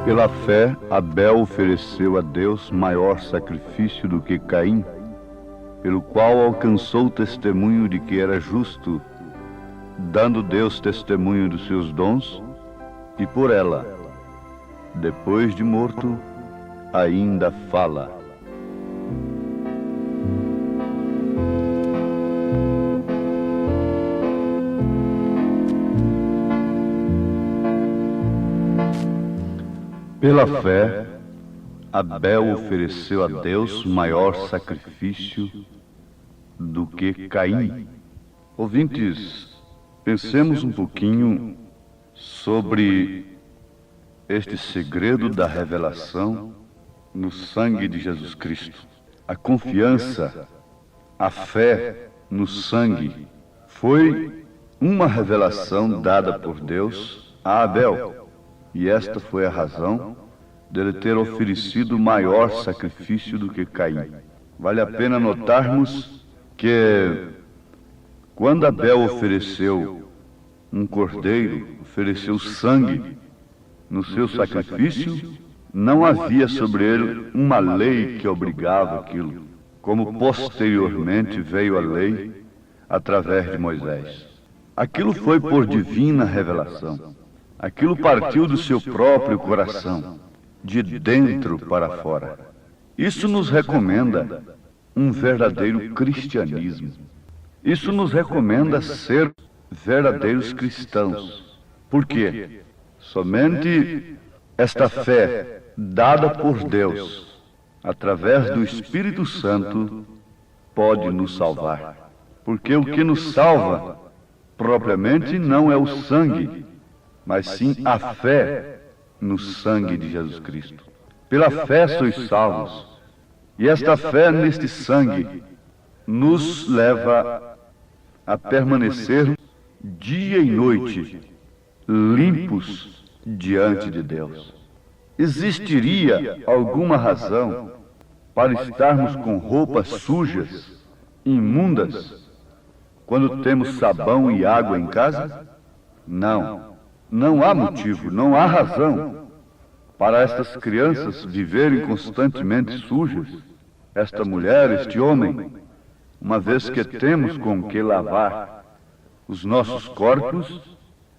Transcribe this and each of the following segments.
Pela fé, Abel ofereceu a Deus maior sacrifício do que Caim, pelo qual alcançou o testemunho de que era justo, dando Deus testemunho dos seus dons, e por ela, depois de morto, ainda fala. Pela fé, Abel ofereceu a Deus maior sacrifício do que Caim. Ouvintes, pensemos um pouquinho sobre este segredo da revelação no sangue de Jesus Cristo. A confiança, a fé no sangue foi uma revelação dada por Deus a Abel. E esta foi a razão dele ter oferecido maior sacrifício do que Caim. Vale a pena notarmos que quando Abel ofereceu um cordeiro, ofereceu sangue no seu sacrifício, não havia sobre ele uma lei que obrigava aquilo, como posteriormente veio a lei através de Moisés. Aquilo foi por divina revelação. Aquilo partiu do seu próprio coração, de dentro para fora. Isso nos recomenda um verdadeiro cristianismo. Isso nos recomenda ser verdadeiros cristãos. Por quê? Somente esta fé dada por Deus, através do Espírito Santo, pode nos salvar. Porque o que nos salva, propriamente, não é o sangue, mas sim a fé no sangue de Jesus Cristo. Pela fé sois salvos. E esta fé neste sangue nos leva a permanecer dia e noite limpos diante de Deus. Existiria alguma razão para estarmos com roupas sujas, imundas, quando temos sabão e água em casa? Não. Não há motivo, não há razão para estas crianças viverem constantemente sujas, esta mulher, este homem, uma vez que temos com que lavar os nossos corpos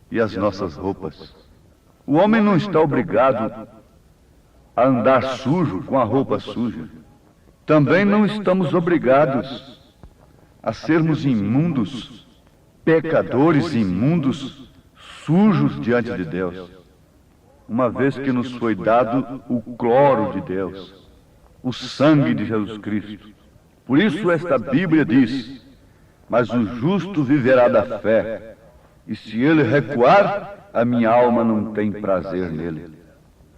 e as nossas roupas. O homem não está obrigado a andar sujo com a roupa suja. Também não estamos obrigados a sermos imundos, pecadores imundos, sujos diante de Deus, uma vez que nos foi dado o cloro de Deus, o sangue de Jesus Cristo. Por isso esta Bíblia diz: mas o justo viverá da fé, e se ele recuar, a minha alma não tem prazer nele.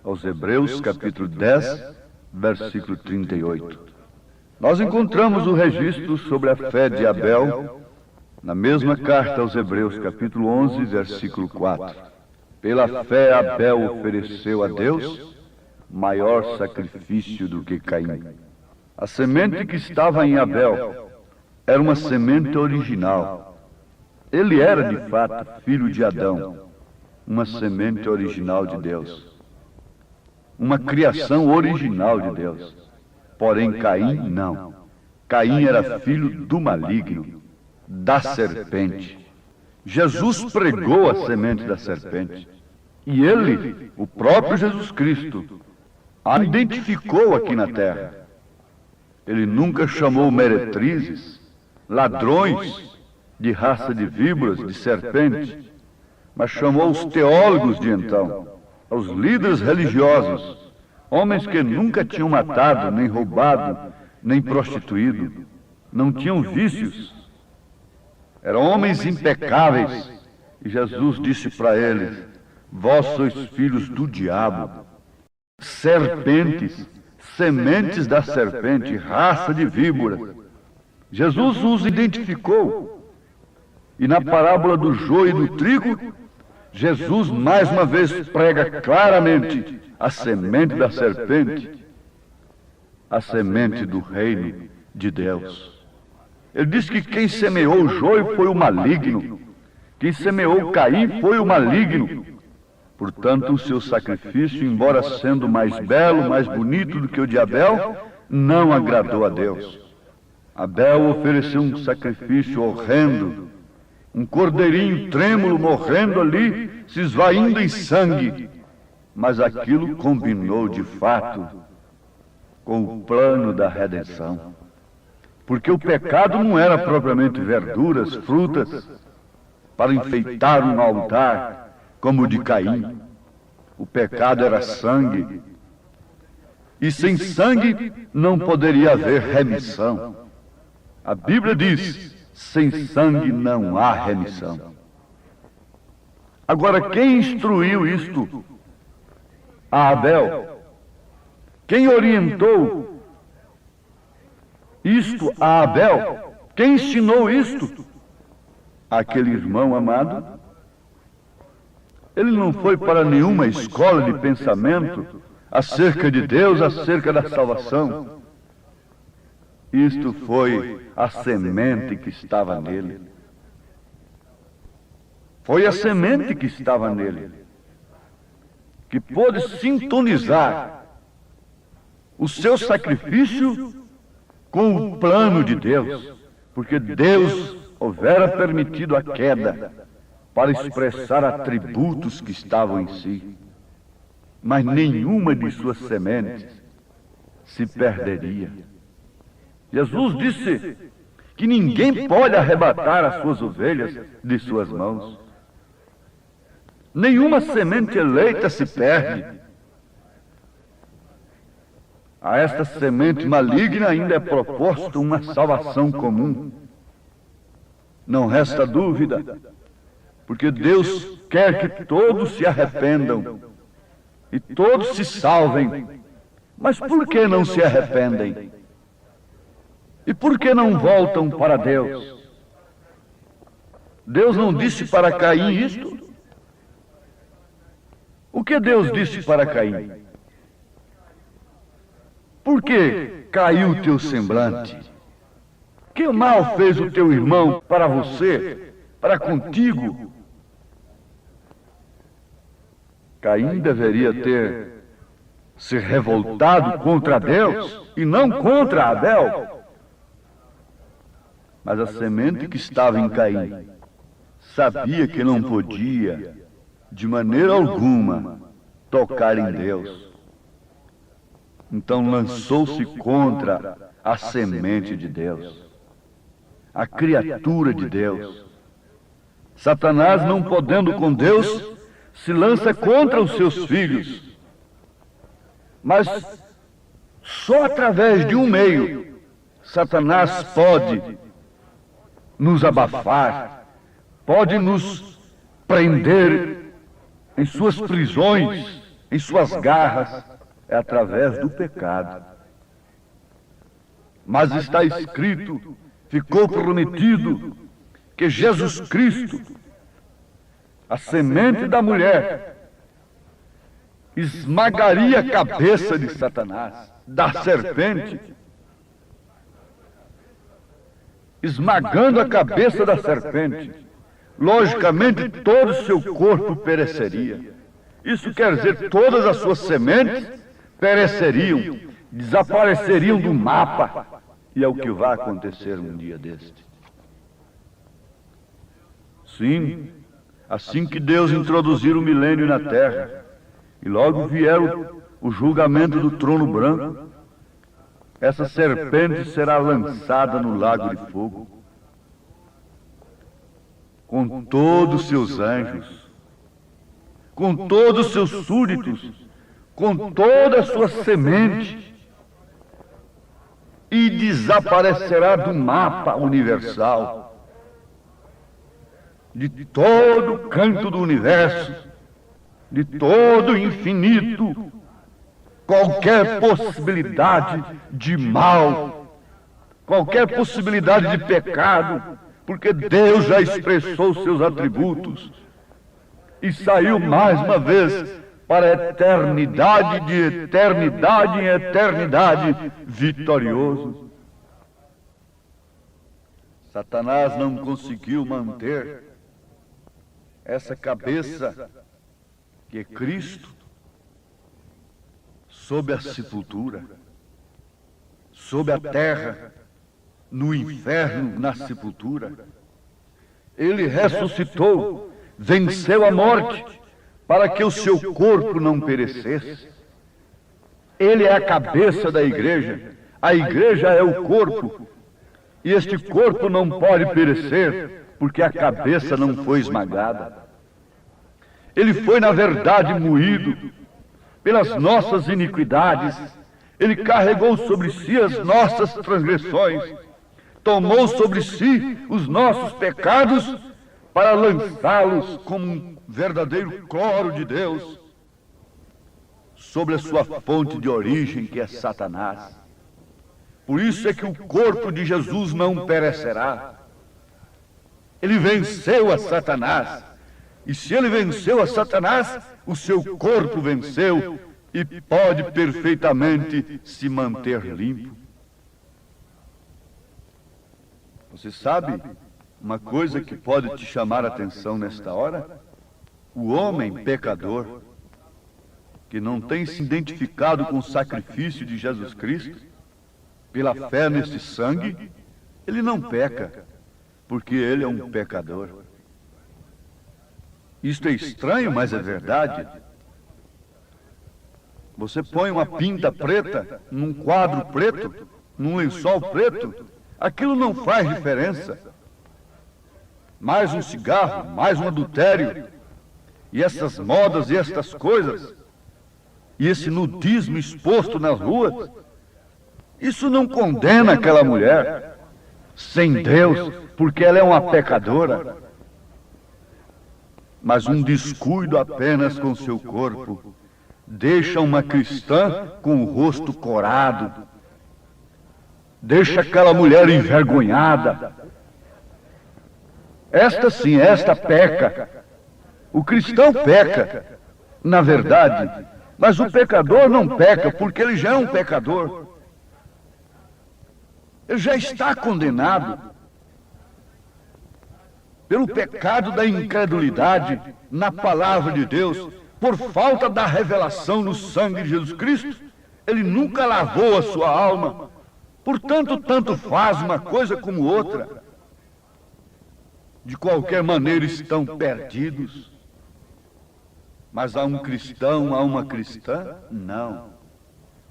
Aos Hebreus, capítulo 10, versículo 38. Nós encontramos o registro sobre a fé de Abel na mesma carta aos Hebreus, capítulo 11, versículo 4. Pela fé, Abel ofereceu a Deus maior sacrifício do que Caim. A semente que estava em Abel era uma semente original. Ele era, de fato, filho de Adão, uma semente original de Deus, uma criação original de Deus. Porém, Caim, não. Caim era filho do maligno, da serpente. Jesus pregou a semente da serpente. E ele, o próprio Jesus Cristo, a identificou aqui na terra. Ele nunca chamou meretrizes, ladrões de raça de víboras, de serpente, mas chamou os teólogos de então, os líderes religiosos, homens que nunca tinham matado, nem roubado, nem prostituído, não tinham vícios. Eram homens impecáveis. E Jesus disse para eles: vós sois filhos do diabo, serpentes, sementes da serpente, raça de víbora. Jesus os identificou. E na parábola do joio e do trigo, Jesus mais uma vez prega claramente a semente da serpente, a semente do reino de Deus. Ele diz que quem semeou o joio foi o maligno, quem semeou Caim foi o maligno. Portanto, o seu sacrifício, embora sendo mais belo, mais bonito do que o de Abel, não agradou a Deus. Abel ofereceu um sacrifício horrendo, um cordeirinho trêmulo morrendo ali, se esvaindo em sangue. Mas aquilo combinou de fato com o plano da redenção. Porque o pecado não era propriamente verduras, frutas, para enfeitar um altar, como o de Caim. O pecado era sangue. E sem sangue não poderia haver remissão. A Bíblia diz: sem sangue não há remissão. Agora, quem instruiu isto a Abel? Quem orientou isto a Abel? Quem ensinou isto? Aquele irmão amado. Ele não foi para nenhuma escola de pensamento acerca de Deus, acerca da salvação. Isto foi a semente que estava nele. Foi a semente que estava nele, que pôde sintonizar o seu sacrifício com o plano de Deus, porque Deus houvera permitido a queda para expressar atributos que estavam em si, mas nenhuma de suas sementes se perderia. Jesus disse que ninguém pode arrebatar as suas ovelhas de suas mãos. Nenhuma semente eleita se perde. A esta semente maligna ainda é proposta uma salvação comum. Não resta dúvida, porque Deus quer que todos se arrependam e todos se salvem. Mas por que não se arrependem? E por que não voltam para Deus? Deus não disse para Caim isto? O que Deus disse para Caim? Por que caiu o teu semblante? Que mal fez o teu irmão para você, para contigo? Caim deveria ter se revoltado contra Deus e não contra Abel. Mas a semente que estava em Caim sabia que não podia, de maneira alguma, tocar em Deus. Então lançou-se contra a semente de Deus, a criatura de Deus. Satanás, não podendo com Deus, se lança contra os seus filhos. Mas só através de um meio, Satanás pode nos abafar, pode nos prender em suas prisões, em suas garras, é através do pecado. Mas está escrito, ficou prometido, que Jesus Cristo, a semente da mulher, esmagaria a cabeça de Satanás, da serpente, esmagando a cabeça da serpente. Logicamente, todo o seu corpo pereceria. Isso quer dizer, todas as suas sementes pereceriam, desapareceriam do mapa. E é o que vai acontecer um dia deste. Sim, assim que Deus introduzir o milênio na terra, e logo vier o julgamento do trono branco, essa serpente será lançada no lago de fogo, com todos os seus anjos, com todos os seus súditos, com toda a sua semente, e desaparecerá do mapa universal, de todo o canto do universo, de todo o infinito, qualquer possibilidade de mal, qualquer possibilidade de pecado, porque Deus já expressou seus atributos e saiu mais uma vez para a eternidade, de eternidade em eternidade, vitorioso. Satanás não conseguiu manter essa cabeça que Cristo, sob a sepultura, sob a terra, no inferno, na sepultura, ele ressuscitou, venceu a morte, para que o seu corpo não perecesse. Ele é a cabeça da igreja, a igreja é o corpo, e este corpo não pode perecer, porque a cabeça não foi esmagada. Ele foi, na verdade, moído pelas nossas iniquidades. Ele carregou sobre si as nossas transgressões, tomou sobre si os nossos pecados para lançá-los como um verdadeiro cloro de Deus sobre a sua fonte de origem, que é Satanás. Por isso é que o corpo de Jesus não perecerá. Ele venceu a Satanás. E se ele venceu a Satanás, o seu corpo venceu e pode perfeitamente se manter limpo. Você sabe uma coisa que pode te chamar a atenção nesta hora? O homem pecador, que não tem se identificado com o sacrifício de Jesus Cristo, pela fé neste sangue, ele não peca, porque ele é um pecador. Isto é estranho, mas é verdade. Você põe uma pinta preta num quadro preto, num lençol preto, aquilo não faz diferença. Mais um cigarro, mais um adultério, e essas modas e estas coisas, e esse nudismo exposto nas ruas, isso não condena aquela mulher sem Deus, porque ela é uma pecadora. Mas um descuido apenas com seu corpo deixa uma cristã com o rosto corado, deixa aquela mulher envergonhada. Esta sim, esta peca. O cristão peca, na verdade, mas o pecador não peca, porque ele já é um pecador. Ele já está condenado pelo pecado da incredulidade na palavra de Deus, por falta da revelação no sangue de Jesus Cristo. Ele nunca lavou a sua alma. Portanto, tanto faz uma coisa como outra. De qualquer maneira estão perdidos. Mas há um cristão, há uma cristã? Não.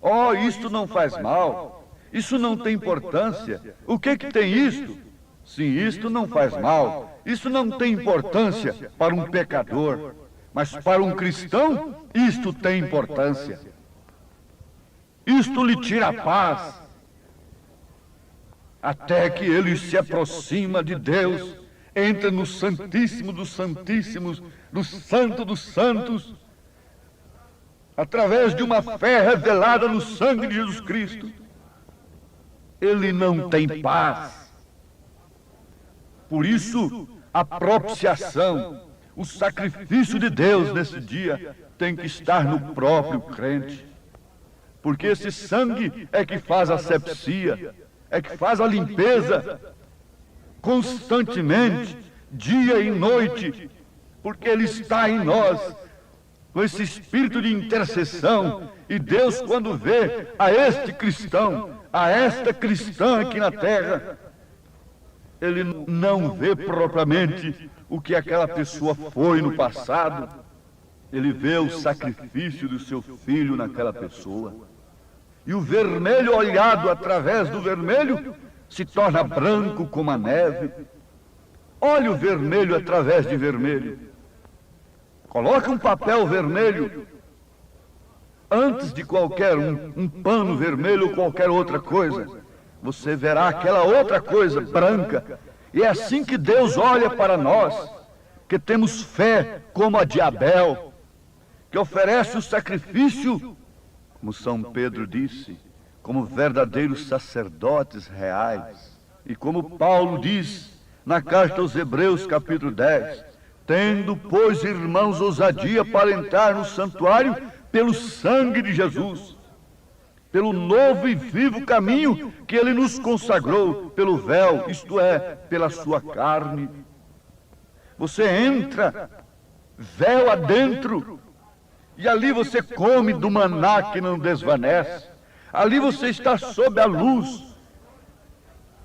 Oh, isto não faz mal. Isso não tem importância. O que tem isto? Sim, isto não faz mal. Isso não tem importância para um pecador. Mas para um cristão, isto tem importância. Isto lhe tira a paz. Até que ele se aproxima de Deus, entra no Santíssimo dos Santíssimos, no Santo dos Santos, através de uma fé revelada no sangue de Jesus Cristo. Ele não tem paz. Por isso, a propiciação, o sacrifício de Deus nesse dia tem que estar no próprio crente. Porque esse sangue é que faz a asepsia, é que faz a limpeza constantemente, dia e noite, porque ele está em nós, com esse espírito de intercessão. E Deus, quando vê a este cristão, a esta cristã aqui na terra, ele não vê propriamente o que aquela pessoa foi no passado. Ele vê o sacrifício do seu filho naquela pessoa. E o vermelho olhado através do vermelho se torna branco como a neve. Olha o vermelho através de vermelho. Coloque um papel vermelho antes de qualquer um pano vermelho ou qualquer outra coisa. Você verá aquela outra coisa branca. E é assim que Deus olha para nós, que temos fé como a de Abel, que oferece o sacrifício, como São Pedro disse, como verdadeiros sacerdotes reais. E como Paulo diz na carta aos Hebreus, capítulo 10, tendo, pois, irmãos, ousadia para entrar no santuário pelo sangue de Jesus, pelo novo e vivo caminho que ele nos consagrou, pelo véu, isto é, pela sua carne. Você entra, véu adentro, E ali você come do maná que não desvanece. Ali você está sob a luz,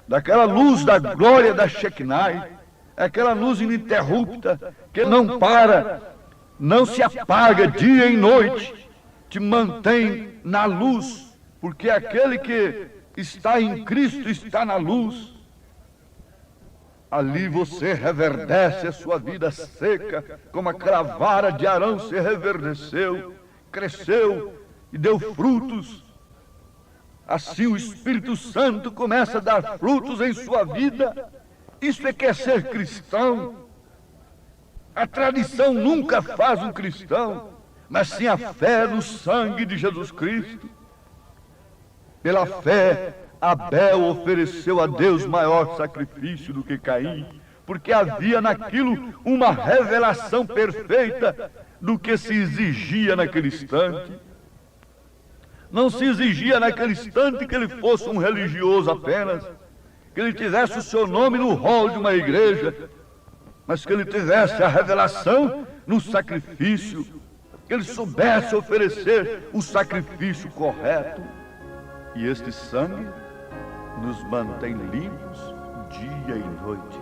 daquela luz da glória da Shekinah, aquela luz ininterrupta que não para, não se apaga dia e noite, te mantém na luz, porque aquele que está em Cristo está na luz. Ali você reverdece a sua vida seca, como aquela vara de Arão se reverdeceu, cresceu e deu frutos. Assim o Espírito Santo começa a dar frutos em sua vida. Isso é que é ser cristão. A tradição nunca faz um cristão, mas sim a fé no sangue de Jesus Cristo. Pela fé, Abel ofereceu a Deus maior sacrifício do que Caim, porque havia naquilo uma revelação perfeita do que se exigia naquele instante. Não se exigia naquele instante que ele fosse um religioso apenas, que ele tivesse o seu nome no rol de uma igreja, mas que ele tivesse a revelação no sacrifício, que ele soubesse oferecer o sacrifício correto. E este sangue nos mantém limpos dia e noite.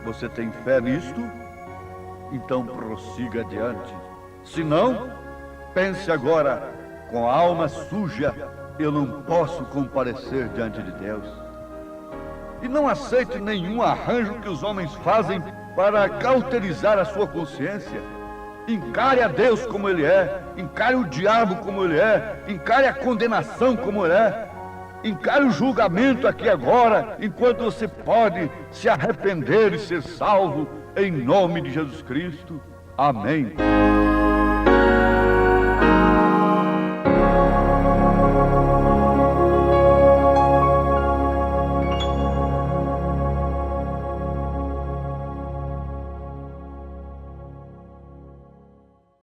Você tem fé nisto? Então prossiga adiante. Se não, pense agora: com a alma suja eu não posso comparecer diante de Deus. E não aceite nenhum arranjo que os homens fazem para cauterizar a sua consciência. Encare a Deus como Ele é, encare o diabo como ele é, encare a condenação como ele é, encare o julgamento aqui agora, enquanto você pode se arrepender e ser salvo, em nome de Jesus Cristo. Amém.